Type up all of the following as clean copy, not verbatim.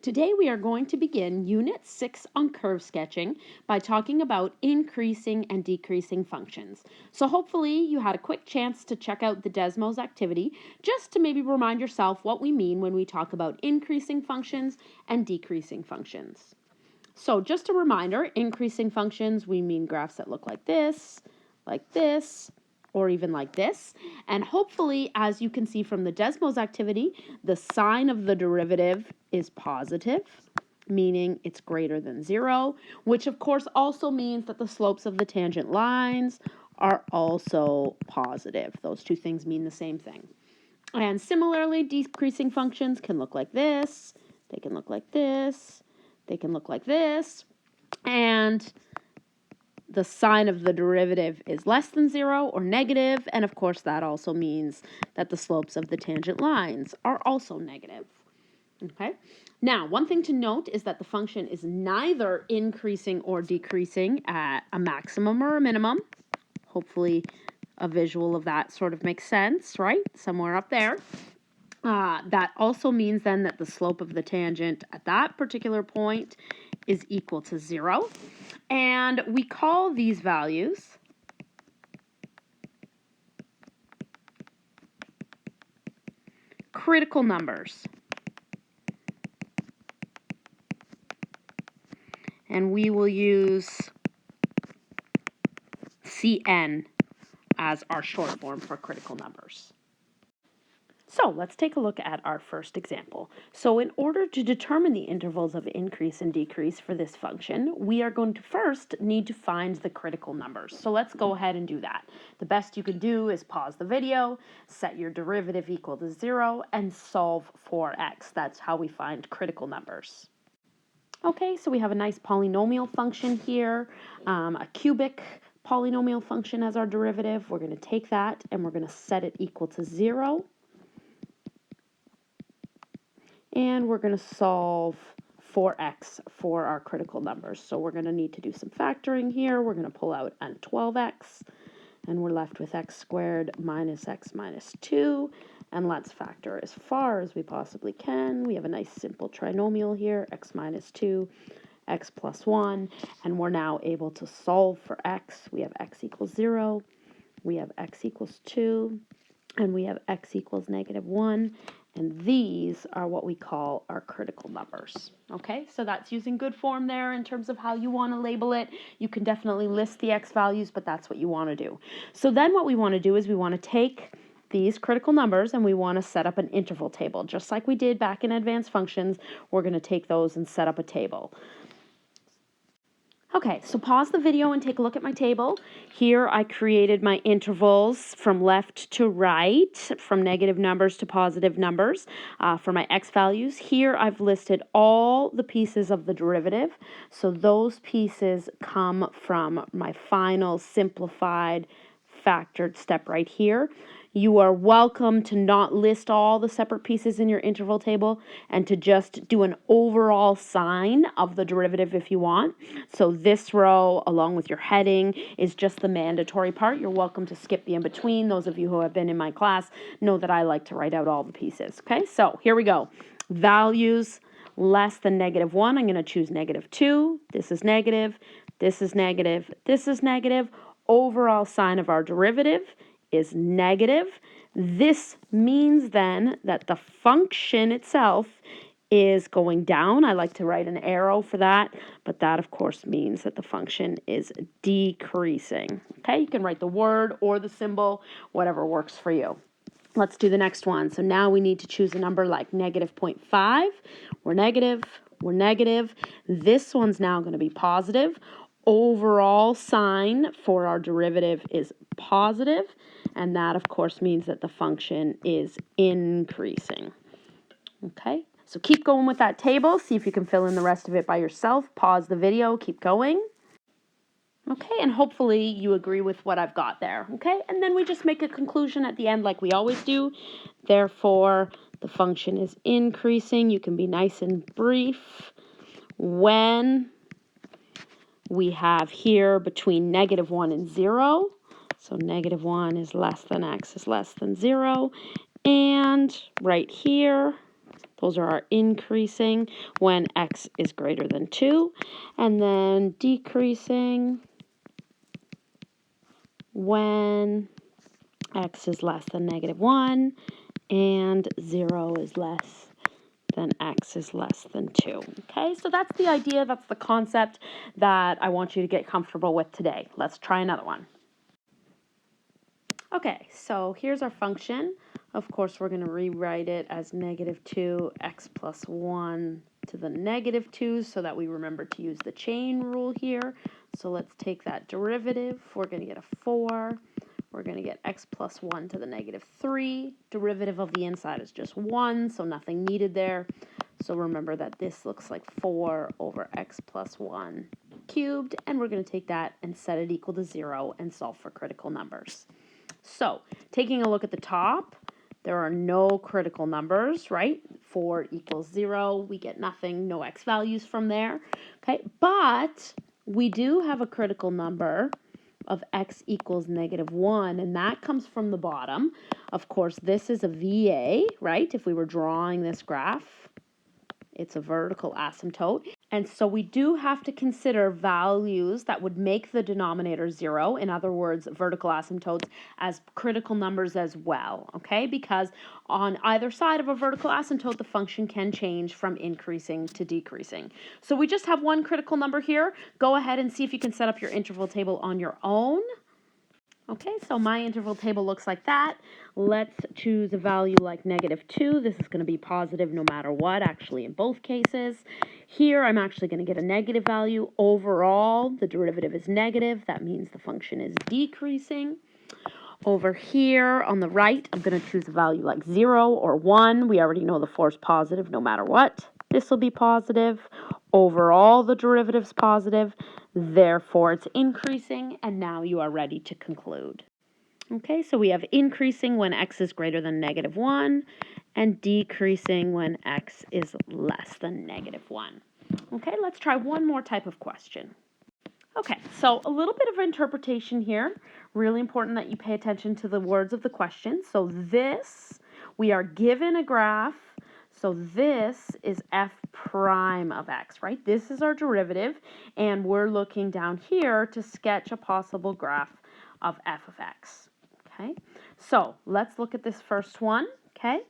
Today we are going to begin Unit 6 on curve sketching by talking about increasing and decreasing functions. So hopefully you had a quick chance to check out the Desmos activity just to maybe remind yourself what we mean when we talk about increasing functions and decreasing functions. So just a reminder, increasing functions, we mean graphs that look like this, or even like this. And hopefully, as you can see from the Desmos activity, the sign of the derivative is positive, meaning it's greater than 0, which of course also means that the slopes of the tangent lines are also positive. Those two things mean the same thing. And similarly, decreasing functions can look like this, they can look like this, they can look like this, and the sign of the derivative is less than 0 or negative, and of course that also means that the slopes of the tangent lines are also negative. Okay? Now, one thing to note is that the function is neither increasing or decreasing at a maximum or a minimum. Hopefully a visual of that sort of makes sense, right? Somewhere up there. That also means then that the slope of the tangent at that particular point is equal to 0. And we call these values critical numbers. And we will use CN as our short form for critical numbers. So let's take a look at our first example. So in order to determine the intervals of increase and decrease for this function, we are going to first need to find the critical numbers. So let's go ahead and do that. The best you can do is pause the video, set your derivative equal to 0, and solve for x. That's how we find critical numbers. Okay, so we have a nice polynomial function here, a cubic polynomial function as our derivative. We're going to take that and we're going to set it equal to 0. And we're going to solve for x for our critical numbers. So we're going to need to do some factoring here. We're going to pull out n12x, and we're left with x squared minus x minus 2. And let's factor as far as we possibly can. We have a nice simple trinomial here, x minus 2, x plus 1. And we're now able to solve for x. We have x equals 0. We have x equals 2. And we have x equals negative 1. And these are what we call our critical numbers. Okay, so that's using good form there in terms of how you want to label it. You can definitely list the x values, but that's what you want to do. So then what we want to do is we want to take these critical numbers and we want to set up an interval table. Just like we did back in advanced functions, we're going to take those and set up a table. Okay, so pause the video and take a look at my table. Here I created my intervals from left to right, from negative numbers to positive numbers for my x values. Here I've listed all the pieces of the derivative. So those pieces come from my final simplified factored step right here. You are welcome to not list all the separate pieces in your interval table and to just do an overall sign of the derivative if you want. So this row, along with your heading, is just the mandatory part. You're welcome to skip the in-between. Those of you who have been in my class know that I like to write out all the pieces. Okay, so here we go. Values less than negative 1. I'm going to choose negative 2. This is negative. This is negative. This is negative. Overall sign of our derivative is negative. This means then that the function itself is going down. I like to write an arrow for that, but that of course means that the function is decreasing. Okay, you can write the word or the symbol, whatever works for you. Let's do the next one. So now we need to choose a number like negative 0.5. We're negative, we're negative. This one's now going to be positive. Overall sign for our derivative is positive, and that of course means that the function is increasing. Okay, so keep going with that table. See if you can fill in the rest of it by yourself. Pause the video, keep going. Okay, and hopefully you agree with what I've got there, okay? And then we just make a conclusion at the end like we always do. Therefore, the function is increasing. You can be nice and brief. When we have here between negative 1 and 0, so negative 1 is less than x is less than 0, and right here, Those are our increasing when x is greater than 2, and then decreasing when x is less than -1, and 0 is less than x is less than 2. Okay, so that's the idea, that's the concept that I want you to get comfortable with today. Let's try another one. Okay, so here's our function. Of course, we're going to rewrite it as -2 x plus 1 to the -2 so that we remember to use the chain rule here. So let's take that derivative. We're going to get a 4. We're going to get x plus 1 to the -3. Derivative of the inside is just 1, so nothing needed there. So remember that this looks like 4 over x plus 1 cubed, and we're going to take that and set it equal to 0 and solve for critical numbers. So taking a look at the top, there are no critical numbers, right? 4 equals 0. We get nothing, no x values from there. Okay, but we do have a critical number of x equals -1, and that comes from the bottom. Of course, this is a VA, right? If we were drawing this graph, it's a vertical asymptote. And so we do have to consider values that would make the denominator 0, in other words, vertical asymptotes, as critical numbers as well, okay? Because on either side of a vertical asymptote, the function can change from increasing to decreasing. So we just have one critical number here. Go ahead and see if you can set up your interval table on your own. Okay, so my interval table looks like that. Let's choose a value like -2. This is going to be positive no matter what, actually, in both cases. Here, I'm actually going to get a negative value. Overall, the derivative is negative. That means the function is decreasing. Over here on the right, I'm going to choose a value like 0 or 1. We already know the 4 is positive no matter what. This will be positive. Overall, the derivative is positive. Therefore, it's increasing, and now you are ready to conclude. Okay, so we have increasing when x is greater than -1, and decreasing when x is less than -1. Okay, let's try one more type of question. Okay, so a little bit of interpretation here. Really important that you pay attention to the words of the question. So this, we are given a graph. So this is f prime of x, right? This is our derivative, and we're looking down here to sketch a possible graph of f of x. Okay, so let's look at this first one. Okay,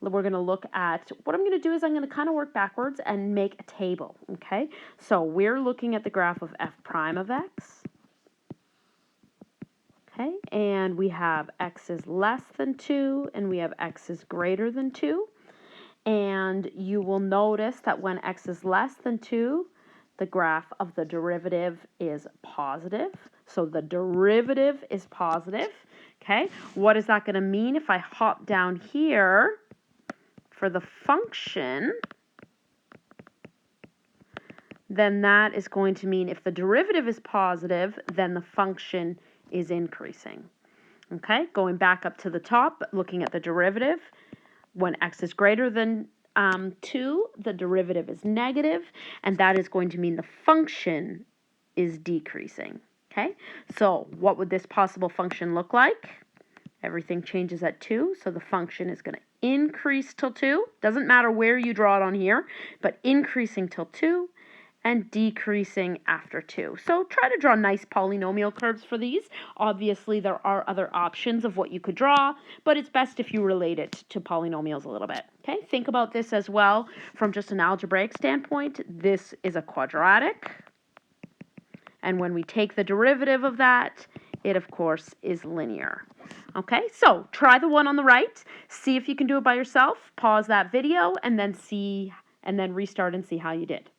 we're going to look at, what I'm going to do is I'm going to kind of work backwards and make a table. Okay, so we're looking at the graph of f prime of x. Okay, and we have x is less than 2, and we have x is greater than 2. And you will notice that when x is less than 2, the graph of the derivative is positive. So the derivative is positive. Okay, what is that going to mean if I hop down here for the function? Then that is going to mean if the derivative is positive, then the function is increasing. Okay, going back up to the top, looking at the derivative, when x is greater than 2, the derivative is negative, and that is going to mean the function is decreasing. Okay, so what would this possible function look like? Everything changes at 2, so the function is going to increase till 2. Doesn't matter where you draw it on here, but increasing till 2 and decreasing after 2. So try to draw nice polynomial curves for these. Obviously, there are other options of what you could draw, but it's best if you relate it to polynomials a little bit. Okay, think about this as well from just an algebraic standpoint. This is a quadratic, and when we take the derivative of that, it of course is linear. Okay, so try the one on the right, see if you can do it by yourself, pause that video, and then restart and see how you did.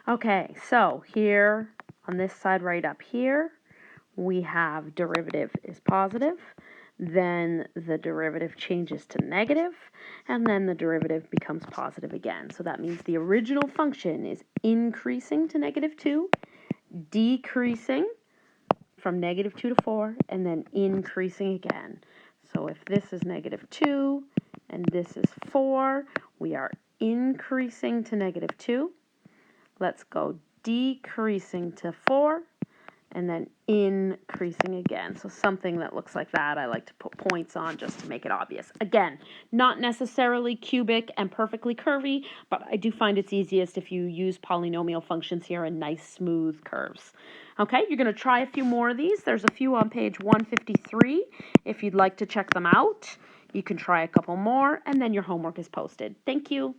Okay, so here on this side right up here, we have derivative is positive, then the derivative changes to negative, and then the derivative becomes positive again. So that means the original function is increasing to -2, decreasing from -2 to 4, and then increasing again. So if this is -2 and this is 4, we are increasing to -2. Let's go decreasing to 4, and then increasing again. So something that looks like that, I like to put points on just to make it obvious. Again, not necessarily cubic and perfectly curvy, but I do find it's easiest if you use polynomial functions here and nice smooth curves. Okay, you're going to try a few more of these. There's a few on page 153. If you'd like to check them out, you can try a couple more, and then your homework is posted. Thank you.